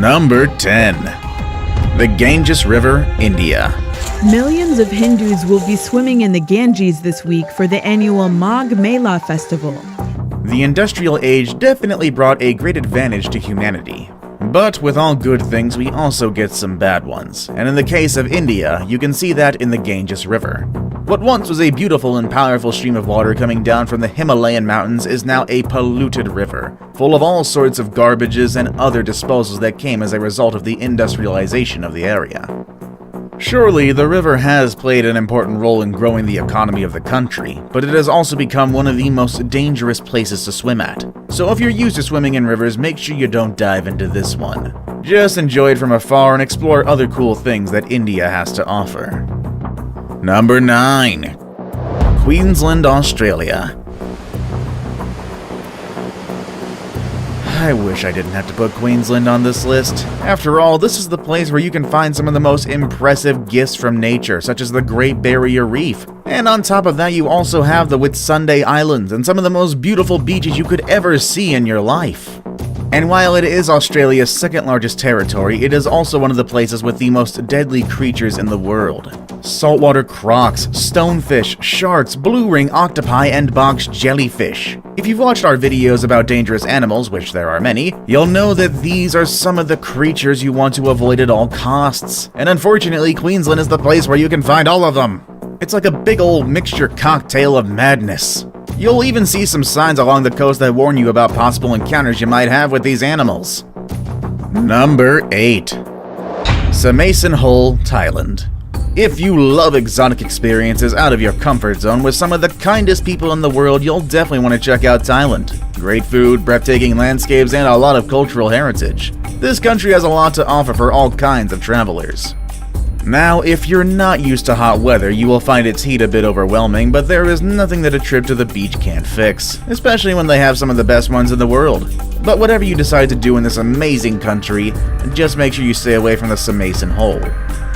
Number 10. The Ganges River, India. Millions of Hindus will be swimming in the Ganges this week for the annual Magh Mela festival. The industrial age definitely brought a great advantage to humanity. But with all good things, we also get some bad ones. And in the case of India, you can see that in the Ganges River. What once was a beautiful and powerful stream of water coming down from the Himalayan mountains is now a polluted river, full of all sorts of garbages and other disposals that came as a result of the industrialization of the area. Surely, the river has played an important role in growing the economy of the country, but it has also become one of the most dangerous places to swim at. So if you're used to swimming in rivers, make sure you don't dive into this one. Just enjoy it from afar and explore other cool things that India has to offer. Number 9. Queensland, Australia. I wish I didn't have to put Queensland on this list. After all, this is the place where you can find some of the most impressive gifts from nature, such as the Great Barrier Reef. And on top of that, you also have the Whitsunday Islands and some of the most beautiful beaches you could ever see in your life. And while it is Australia's second largest territory, it is also one of the places with the most deadly creatures in the world. Saltwater crocs, stonefish, sharks, blue ring octopi, and box jellyfish. If you've watched our videos about dangerous animals, which there are many, you'll know that these are some of the creatures you want to avoid at all costs. And unfortunately, Queensland is the place where you can find all of them. It's like a big old mixture cocktail of madness. You'll even see some signs along the coast that warn you about possible encounters you might have with these animals. Number 8. Samaisen Hole, Thailand. If you love exotic experiences out of your comfort zone with some of the kindest people in the world, you'll definitely want to check out Thailand. Great food, breathtaking landscapes, and a lot of cultural heritage. This country has a lot to offer for all kinds of travelers. Now, if you're not used to hot weather, you will find its heat a bit overwhelming, but there is nothing that a trip to the beach can't fix, especially when they have some of the best ones in the world. But whatever you decide to do in this amazing country, just make sure you stay away from the Samaisen Hole.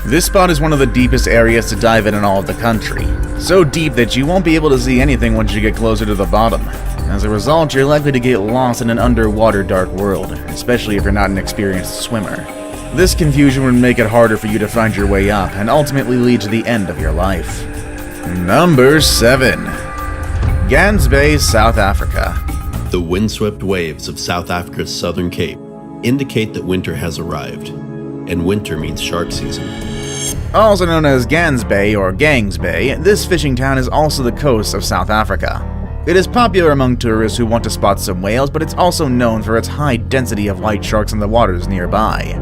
This spot is one of the deepest areas to dive in all of the country. So deep that you won't be able to see anything once you get closer to the bottom. As a result, you're likely to get lost in an underwater dark world, especially if you're not an experienced swimmer. This confusion would make it harder for you to find your way up and ultimately lead to the end of your life. Number 7. Gans Bay, South Africa. The windswept waves of South Africa's southern cape indicate that winter has arrived, and winter means shark season. Also known as Gans Bay or Gangs Bay, this fishing town is also the coast of South Africa. It is popular among tourists who want to spot some whales, but it's also known for its high density of white sharks in the waters nearby.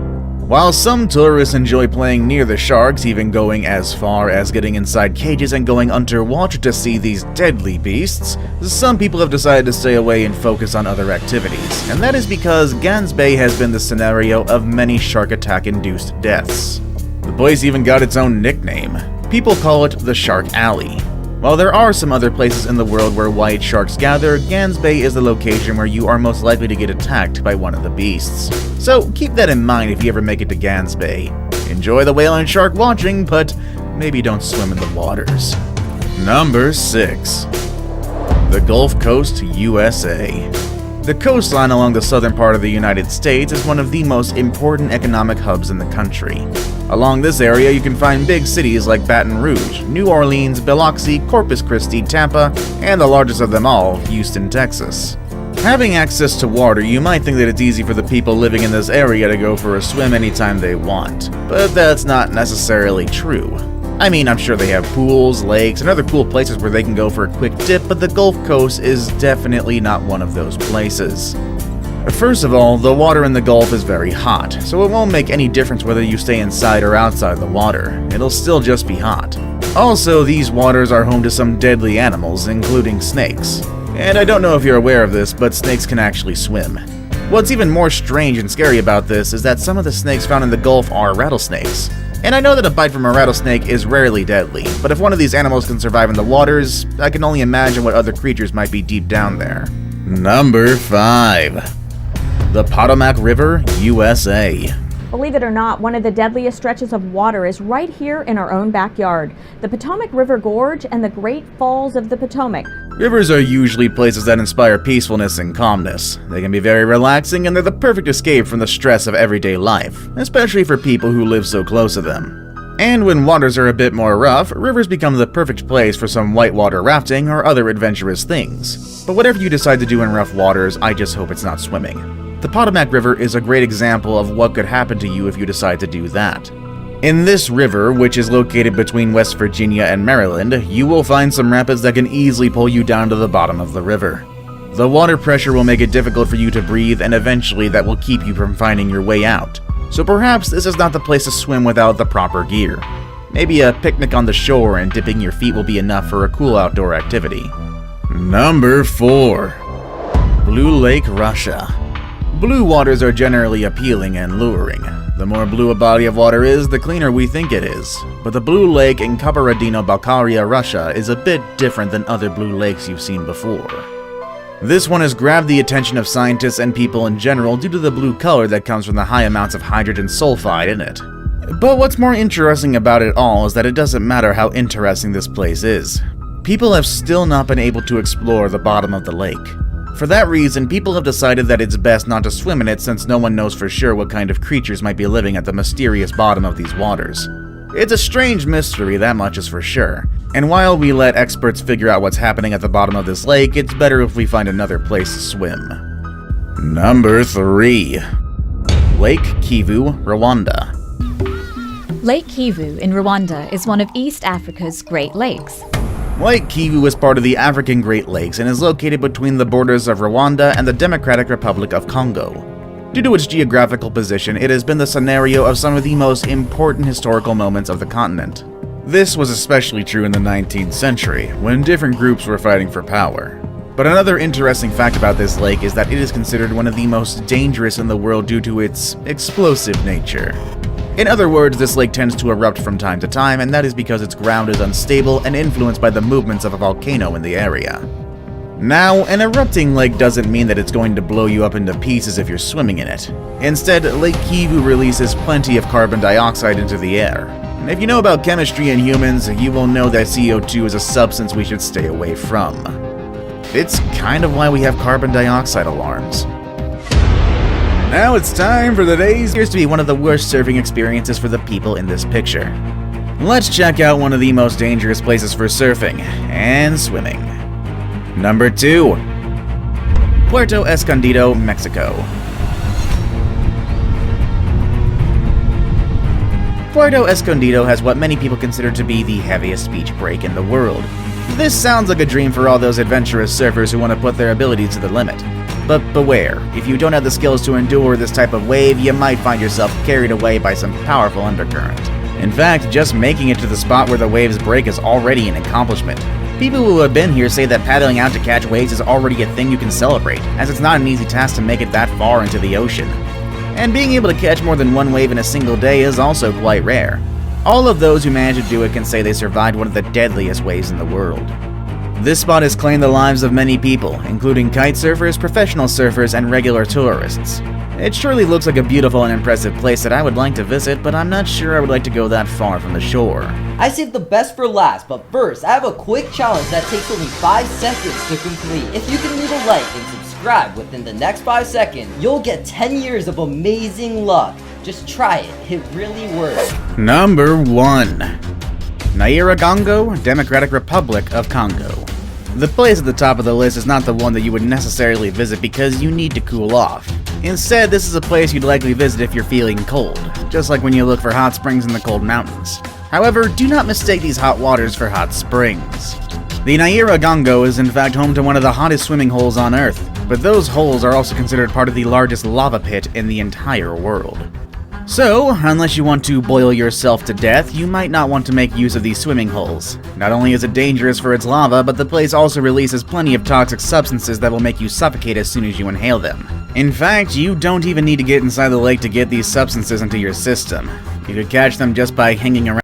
While some tourists enjoy playing near the sharks, even going as far as getting inside cages and going underwater to see these deadly beasts, some people have decided to stay away and focus on other activities, and that is because Gans Bay has been the scenario of many shark attack-induced deaths. The place even got its own nickname. People call it the Shark Alley. While there are some other places in the world where white sharks gather, Gans Bay is the location where you are most likely to get attacked by one of the beasts. So keep that in mind if you ever make it to Gans Bay. Enjoy the whale and shark watching, but maybe don't swim in the waters. Number 6. The Gulf Coast, USA. The coastline along the southern part of the United States is one of the most important economic hubs in the country. Along this area, you can find big cities like Baton Rouge, New Orleans, Biloxi, Corpus Christi, Tampa, and the largest of them all, Houston, Texas. Having access to water, you might think that it's easy for the people living in this area to go for a swim anytime they want, but that's not necessarily true. I mean, I'm sure they have pools, lakes, and other cool places where they can go for a quick dip, but the Gulf Coast is definitely not one of those places. First of all, the water in the Gulf is very hot, so it won't make any difference whether you stay inside or outside the water. It'll still just be hot. Also, these waters are home to some deadly animals, including snakes. And I don't know if you're aware of this, but snakes can actually swim. What's even more strange and scary about this is that some of the snakes found in the Gulf are rattlesnakes. And I know that a bite from a rattlesnake is rarely deadly, but if one of these animals can survive in the waters, I can only imagine what other creatures might be deep down there. Number 5. The Potomac River, USA. Believe it or not, one of the deadliest stretches of water is right here in our own backyard. The Potomac River Gorge and the Great Falls of the Potomac. Rivers are usually places that inspire peacefulness and calmness. They can be very relaxing, and they're the perfect escape from the stress of everyday life, especially for people who live so close to them. And when waters are a bit more rough, rivers become the perfect place for some whitewater rafting or other adventurous things. But whatever you decide to do in rough waters, I just hope it's not swimming. The Potomac River is a great example of what could happen to you if you decide to do that. In this river, which is located between West Virginia and Maryland, you will find some rapids that can easily pull you down to the bottom of the river. The water pressure will make it difficult for you to breathe, and eventually that will keep you from finding your way out. So perhaps this is not the place to swim without the proper gear. Maybe a picnic on the shore and dipping your feet will be enough for a cool outdoor activity. Number 4. Blue Lake, Russia. Blue waters are generally appealing and luring. The more blue a body of water is, the cleaner we think it is. But the Blue Lake in Kabarodino-Balkaria, Russia is a bit different than other blue lakes you've seen before. This one has grabbed the attention of scientists and people in general due to the blue color that comes from the high amounts of hydrogen sulfide in it. But what's more interesting about it all is that it doesn't matter how interesting this place is. People have still not been able to explore the bottom of the lake. For that reason, people have decided that it's best not to swim in it since no one knows for sure what kind of creatures might be living at the mysterious bottom of these waters. It's a strange mystery, that much is for sure. And while we let experts figure out what's happening at the bottom of this lake, it's better if we find another place to swim. Number 3. Lake Kivu, Rwanda. Lake Kivu in Rwanda is one of East Africa's Great Lakes. Lake Kivu is part of the African Great Lakes and is located between the borders of Rwanda and the Democratic Republic of Congo. Due to its geographical position, it has been the scenario of some of the most important historical moments of the continent. This was especially true in the 19th century, when different groups were fighting for power. But another interesting fact about this lake is that it is considered one of the most dangerous in the world due to its explosive nature. In other words, this lake tends to erupt from time to time, and that is because its ground is unstable and influenced by the movements of a volcano in the area. Now, an erupting lake doesn't mean that it's going to blow you up into pieces if you're swimming in it. Instead, Lake Kivu releases plenty of carbon dioxide into the air. And if you know about chemistry and humans, you will know that CO2 is a substance we should stay away from. It's kind of why we have carbon dioxide alarms. Now it's time for the days. Appears to be one of the worst surfing experiences for the people in this picture. Let's check out one of the most dangerous places for surfing and swimming. Number 2. Puerto Escondido, Mexico. Puerto Escondido has what many people consider to be the heaviest beach break in the world. This sounds like a dream for all those adventurous surfers who want to put their abilities to the limit. But beware, if you don't have the skills to endure this type of wave, you might find yourself carried away by some powerful undercurrent. In fact, just making it to the spot where the waves break is already an accomplishment. People who have been here say that paddling out to catch waves is already a thing you can celebrate, as it's not an easy task to make it that far into the ocean. And being able to catch more than one wave in a single day is also quite rare. All of those who manage to do it can say they survived one of the deadliest waves in the world. This spot has claimed the lives of many people, including kite surfers, professional surfers, and regular tourists. It surely looks like a beautiful and impressive place that I would like to visit, but I'm not sure I would like to go that far from the shore. I saved the best for last, but first, I have a quick challenge that takes only 5 seconds to complete. If you can leave a like and subscribe within the next 5 seconds, you'll get 10 years of amazing luck. Just try it, it really works. Number 1. Nyiragongo, Democratic Republic of Congo. The place at the top of the list is not the one that you would necessarily visit because you need to cool off. Instead, this is a place you'd likely visit if you're feeling cold, just like when you look for hot springs in the cold mountains. However, do not mistake these hot waters for hot springs. The Nyiragongo is in fact home to one of the hottest swimming holes on Earth, but those holes are also considered part of the largest lava pit in the entire world. So, unless you want to boil yourself to death, you might not want to make use of these swimming holes. Not only is it dangerous for its lava, but the place also releases plenty of toxic substances that will make you suffocate as soon as you inhale them. In fact, you don't even need to get inside the lake to get these substances into your system. You could catch them just by hanging around